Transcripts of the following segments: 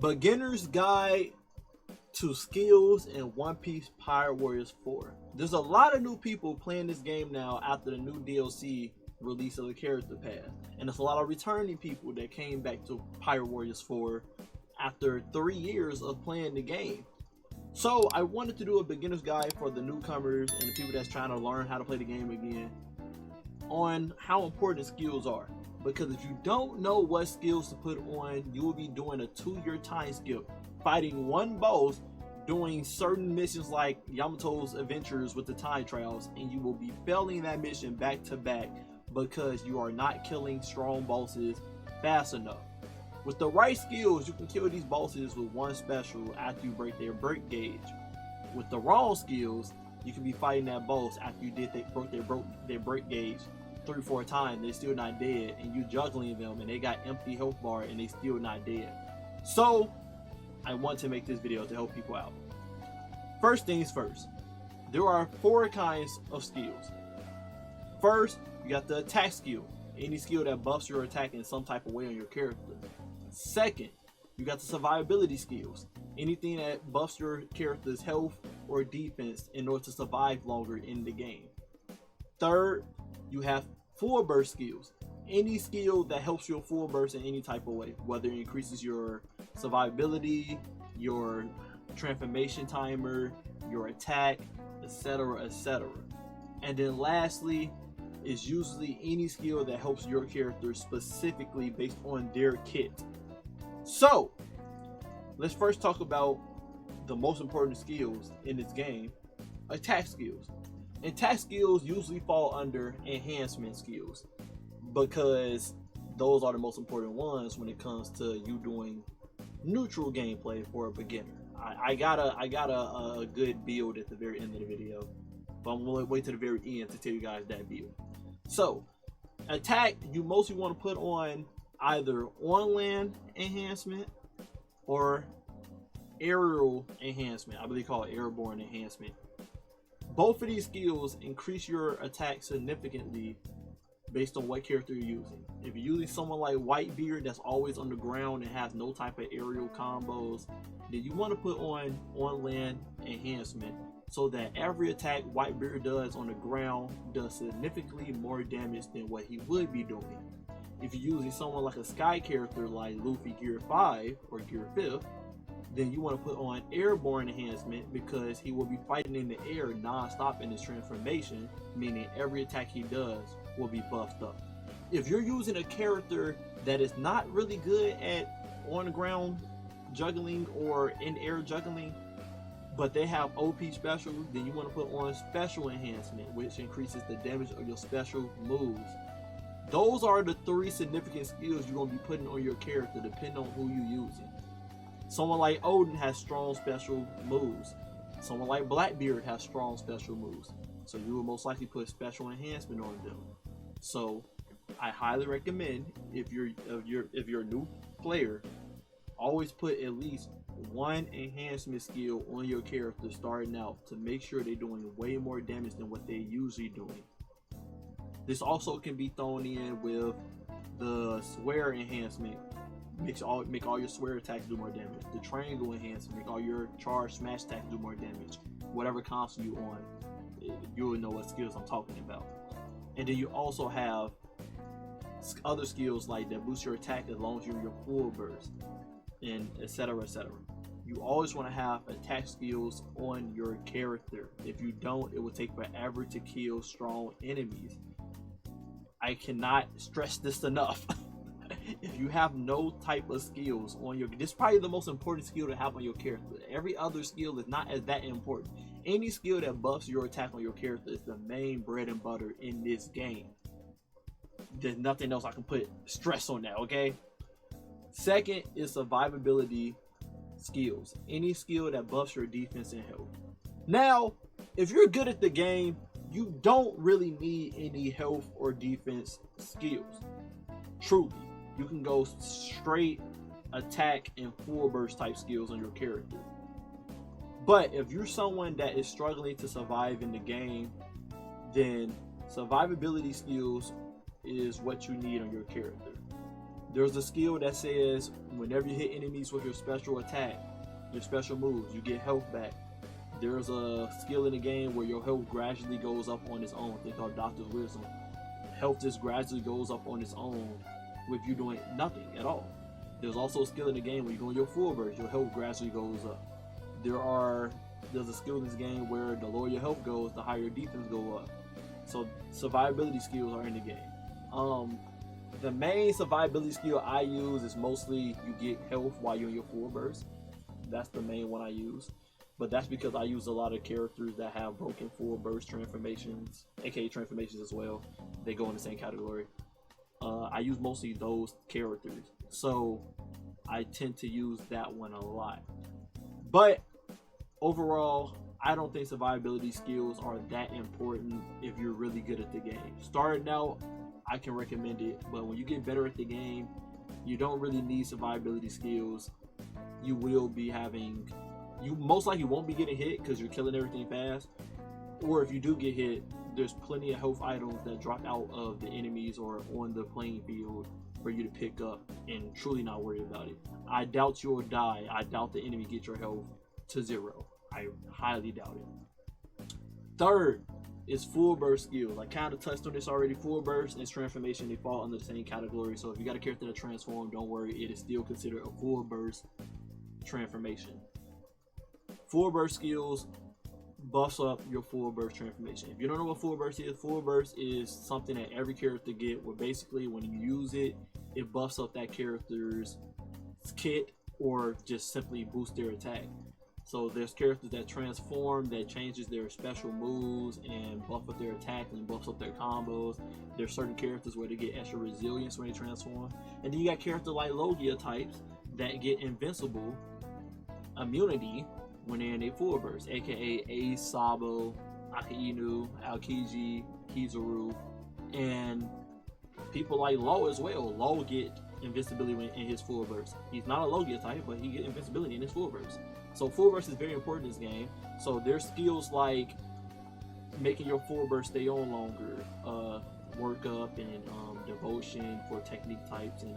Beginner's Guide to Skills in One Piece Pirate Warriors 4. There's a lot of new people playing this game now after the new DLC release of the character path, and there's a lot of returning people that came back to Pirate Warriors 4 after 3 years of playing the game. So I wanted to do a beginner's guide for the newcomers and the people that's trying to learn how to play the game again on how important skills are. Because if you don't know what skills to put on, you will be doing a 2-year time skip, fighting one boss, doing certain missions like Yamato's adventures with the time trials, and you will be failing that mission back to back because you are not killing strong bosses fast enough. With the right skills, you can kill these bosses with one special after you break their break gauge. With the wrong skills, you can be fighting that boss after you broke their break gauge 3-4 times, they're still not dead, and you juggling them and they got empty health bar and they still not dead. So I want to make this video to help people out. First things first, there are 4 kinds of skills. First, you got the attack skill, any skill that buffs your attack in some type of way on your character. Second, you got the survivability skills, anything that buffs your character's health or defense in order to survive longer in the game. Third, you have full burst skills, any skill that helps you full burst in any type of way, whether it increases your survivability, your transformation timer, your attack, etc, etc. And then lastly is usually any skill that helps your character specifically based on their kit. So let's first talk about the most important skills in this game, attack skills. Attack skills usually fall under enhancement skills because those are the most important ones when it comes to you doing neutral gameplay for a beginner. I got a good build at the very end of the video, but I'm gonna wait to the very end to tell you guys that build. So attack, you mostly want to put on either on land enhancement or aerial enhancement. I believe called airborne enhancement. Both of these skills increase your attack significantly based on what character you're using. If you're using someone like Whitebeard that's always on the ground and has no type of aerial combos, then you want to put on land enhancement so that every attack Whitebeard does on the ground does significantly more damage than what he would be doing. If you're using someone like a Sky character like Luffy Gear 5 or Gear 5, then you want to put on airborne enhancement because he will be fighting in the air non-stop in his transformation, meaning every attack he does will be buffed up. If you're using a character that is not really good at on the ground juggling or in air juggling, but they have OP specials, then you want to put on special enhancement, which increases the damage of your special moves. Those are the 3 significant skills you're going to be putting on your character depending on who you're using. Someone like Odin has strong special moves. Someone like Blackbeard has strong special moves. So you will most likely put special enhancement on them. So I highly recommend if you're a new player, always put at least 1 enhancement skill on your character starting out to make sure they're doing way more damage than what they're usually doing. This also can be thrown in with the swear enhancement. Make all your swear attacks do more damage. The triangle enhancement, make all your charge smash attacks do more damage. Whatever console you on, you'll know what skills I'm talking about. And then you also have other skills like that boost your attack as long as you're in your full burst, and etc, etc. You always want to have attack skills on your character. If you don't, it will take forever to kill strong enemies. I cannot stress this enough. If you have no type of skills on your, this is probably the most important skill to have on your character. Every other skill is not as that important. Any skill that buffs your attack on your character is the main bread and butter in this game. There's nothing else I can put stress on that, okay? Second is survivability skills. Any skill that buffs your defense and health. Now, if you're good at the game, you don't really need any health or defense skills. Truly. You can go straight attack and full burst type skills on your character. But if you're someone that is struggling to survive in the game, then survivability skills is what you need on your character. There's a skill that says whenever you hit enemies with your special attack, your special moves, you get health back. There's a skill in the game where your health gradually goes up on its own. They call it Doctor's Wisdom. Health just gradually goes up on its own with you doing nothing at all. There's also a skill in the game where you go in your full burst, your health gradually goes up. There's a skill in this game where the lower your health goes, the higher your defense go up. So survivability skills are in the game. The main survivability skill I use is mostly you get health while you're in your full burst. That's the main one I use. But that's because I use a lot of characters that have broken full burst transformations, aka transformations as well. They go in the same category. I use mostly those characters, so I tend to use that one a lot. But overall, I don't think survivability skills are that important if you're really good at the game. Starting out, I can recommend it, but when you get better at the game, you don't really need survivability skills. You most likely won't be getting hit because you're killing everything fast, or if you do get hit, there's plenty of health items that drop out of the enemies or on the playing field for you to pick up and truly not worry about it. I doubt you'll die. I doubt the enemy gets your health to 0. I highly doubt it. Third is full burst skills. I kind of touched on this already. Full burst and transformation, they fall under the same category. So if you got a character that transforms, don't worry, it is still considered a full burst transformation. Full burst skills buffs up your full burst transformation. If you don't know what full burst is something that every character get, where basically when you use it, it buffs up that character's kit or just simply boosts their attack. So there's characters that transform, that changes their special moves and buff up their attack and buffs up their combos. There's certain characters where they get extra resilience when they transform. And then you got characters like Logia types that get invincible immunity when they're in a full burst, aka Ace, Sabo, Akainu, Aokiji, Kizaru, and people like Law as well. Law get invincibility in his full burst. He's not a Logia type, but he get invincibility in his full burst. So full burst is very important in this game. So there's skills like making your full burst stay on longer, work up and devotion for technique types, and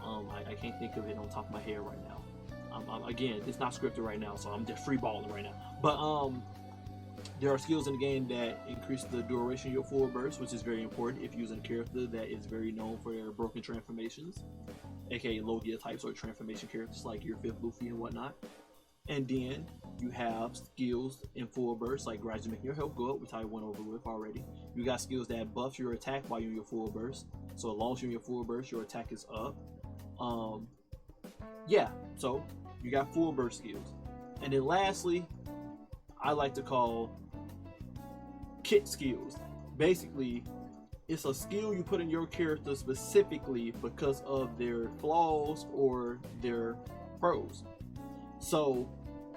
I can't think of it on top of my head right now. Again, it's not scripted right now, so I'm just freeballing right now. But there are skills in the game that increase the duration of your full burst, which is very important if you're using a character that is very known for their broken transformations, aka Logia types or transformation characters like your 5th Luffy and whatnot. And then you have skills in full burst like gradually making your health go up, which I went over with already. You got skills that buff your attack while you're in your full burst. So as long as you're in your full burst, your attack is up. Yeah, so you got full burst skills. And then lastly, I like to call kit skills. Basically, it's a skill you put in your character specifically because of their flaws or their pros. So,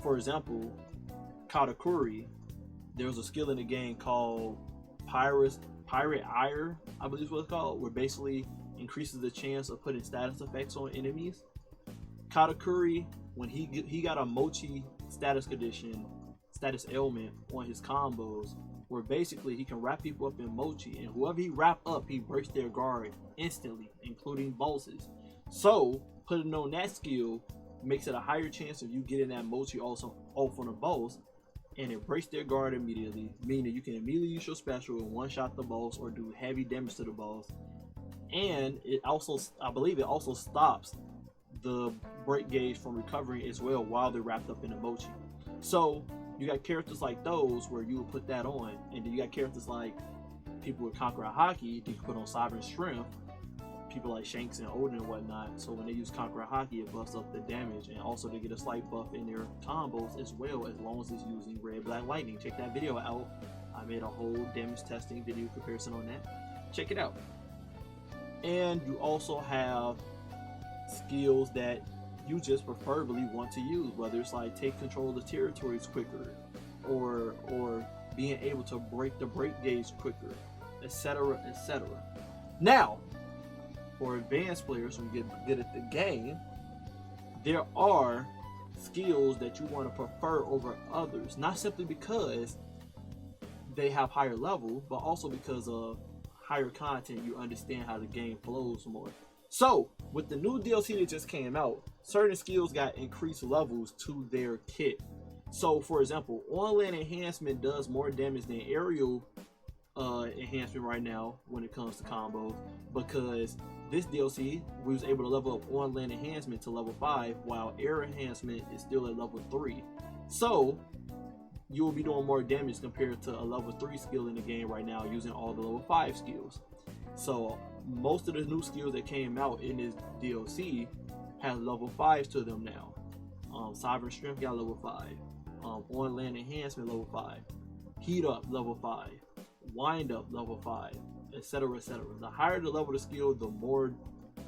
for example, Katakuri, there's a skill in the game called Pirate Ire, I believe is what it's called, where basically increases the chance of putting status effects on enemies. Katakuri, when he got a Mochi status condition, status ailment on his combos, where basically he can wrap people up in Mochi, and whoever he wrap up, he breaks their guard instantly, including bosses. So putting on that skill makes it a higher chance of you getting that Mochi also off on a boss, and it breaks their guard immediately, meaning you can immediately use your special and one-shot the boss or do heavy damage to the boss. And it also, I believe it also stops the break gauge from recovering as well while they're wrapped up in a Mochi. So you got characters like those where you would put that on, and then you got characters like people with Conqueror Haki, they can put on Sovereign Strength, people like Shanks and Odin and whatnot. So when they use Conqueror Haki, it buffs up the damage, and also they get a slight buff in their combos as well, as long as it's using Red Black Lightning. Check that video out. I made a whole damage testing video comparison on that. Check it out. And you also have skills that you just preferably want to use, whether it's like take control of the territories quicker, or being able to break the break gauge quicker, etc., etc. Now, for advanced players who get good at the game, there are skills that you want to prefer over others, not simply because they have higher level, but also because of higher content, you understand how the game flows more. So with the new DLC that just came out, certain skills got increased levels to their kit. So for example, on-land enhancement does more damage than aerial enhancement right now when it comes to combos, because this DLC we was able to level up on-land enhancement to level 5 while air enhancement is still at level 3. So you will be doing more damage compared to a level 3 skill in the game right now using all the level 5 skills. So most of the new skills that came out in this DLC has level 5s to them now. Sovereign Strength got level 5. On land enhancement level 5. Heat up level 5. Wind up level 5, etc, etc. The higher the level of the skill, the more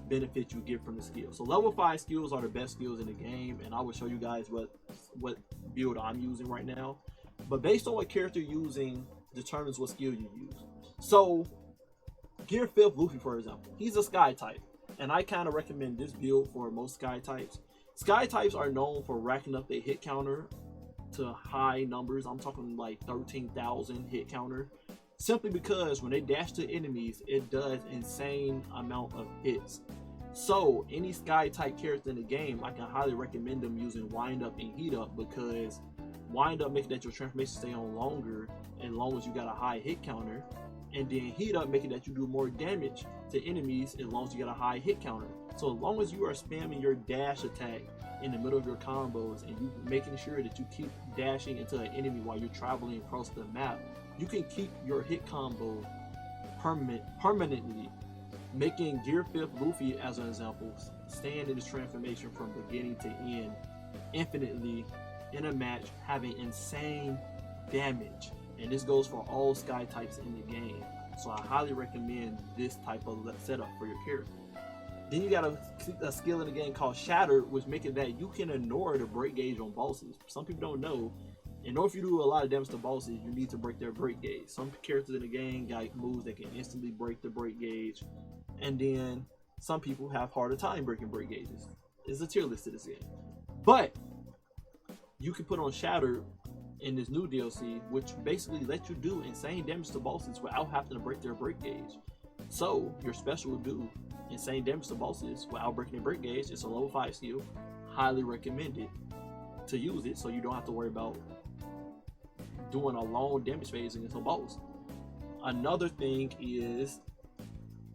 benefit you get from the skill. So level 5 skills are the best skills in the game, and I will show you guys what build I'm using right now. But based on what character you're using determines what skill you use. So Gear 5th Luffy, for example, he's a sky type, and I kind of recommend this build for most sky types. Sky types are known for racking up their hit counter to high numbers. I'm talking like 13,000 hit counter, simply because when they dash to enemies, it does insane amount of hits. So any sky type character in the game, I can highly recommend them using wind up and heat up, because wind up makes that your transformation stay on longer as long as you got a high hit counter, and then heat up making that you do more damage to enemies as long as you got a high hit counter. So as long as you are spamming your dash attack in the middle of your combos and you making sure that you keep dashing into an enemy while you're traveling across the map, you can keep your hit combo permanently, making Gear 5th Luffy, as an example, stand in his transformation from beginning to end infinitely in a match, having insane damage. And this goes for all sky types in the game. So I highly recommend this type of setup for your character. Then you got a skill in the game called Shatter, which makes it that you can ignore the break gauge on bosses. Some people don't know, in order if you do a lot of damage to bosses, you need to break their break gauge. Some characters in the game got moves that can instantly break the break gauge, and then some people have harder time breaking break gauges. It's a tier list to this game. But you can put on Shatter in this new DLC, which basically lets you do insane damage to bosses without having to break their break gauge. So your special will do insane damage to bosses without breaking their break gauge. It's a level 5 skill. Highly recommended to use it, so you don't have to worry about doing a long damage phase against a boss. Another thing is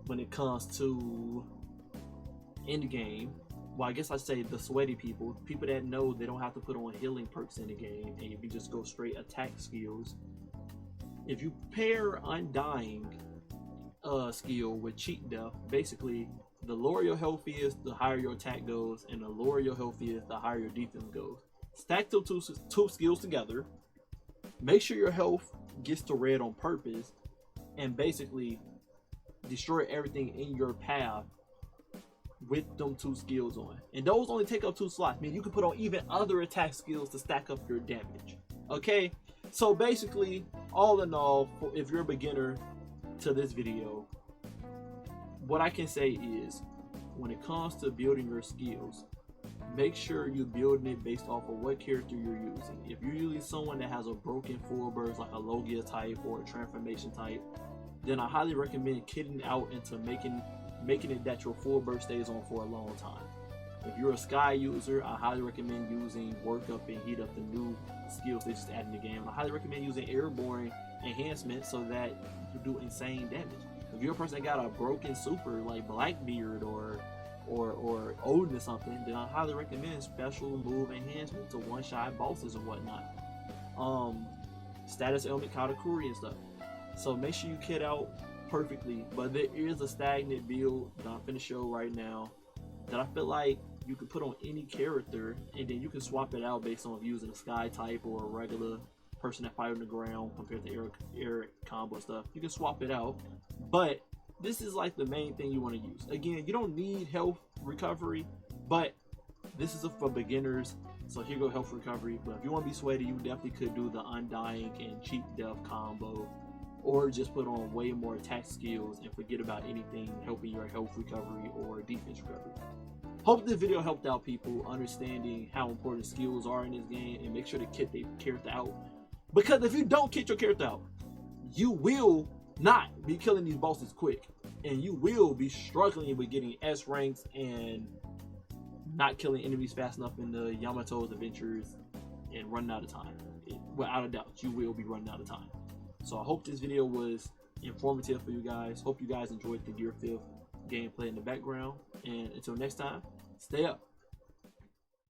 when it comes to end game, well, I guess I say the sweaty people that know they don't have to put on healing perks in the game, and if you just go straight attack skills, if you pair Undying skill with Cheat Death, basically the lower your health is, the higher your attack goes, and the lower your health is, the higher your defense goes. Stack those two skills together, make sure your health gets to red on purpose, and basically destroy everything in your path with them 2 skills on. And those only take up 2 slots, meaning you can put on even other attack skills to stack up your damage. Okay, so basically, all in all, if you're a beginner to this video, what I can say is, when it comes to building your skills, make sure you're building it based off of what character you're using. If you're using someone that has a broken full burst like a Logia type or a transformation type, then I highly recommend kitting out into making it that your full burst stays on for a long time. If you're a sky user, I highly recommend using work up and heat up, the new skills they just added in the game. I highly recommend using airborne enhancement so that you do insane damage. If you're a person that got a broken super like Blackbeard or Odin or something, then I highly recommend special move enhancement to one-shot bosses and whatnot. Status ailment Katakuri and stuff. So make sure you kit out perfectly. But there is a stagnant build that I'm finna show right now that I feel like you can put on any character, and then you can swap it out based on using a sky type or a regular person that fight on the ground compared to air combo stuff. You can swap it out, but this is like the main thing you want to use. Again, you don't need health recovery, but this is for beginners, so here go health recovery. But if you want to be sweaty, you definitely could do the Undying and Cheat Death combo, or just put on way more attack skills and forget about anything helping your health recovery or defense recovery. Hope this video helped out people understanding how important skills are in this game, and make sure to kit the character out. Because if you don't kit your character out, you will not be killing these bosses quick, and you will be struggling with getting S ranks and not killing enemies fast enough in the Yamato's adventures and running out of time. Without a doubt, you will be running out of time. So I hope this video was informative for you guys. Hope you guys enjoyed the Gear 5th gameplay in the background. And until next time, stay up.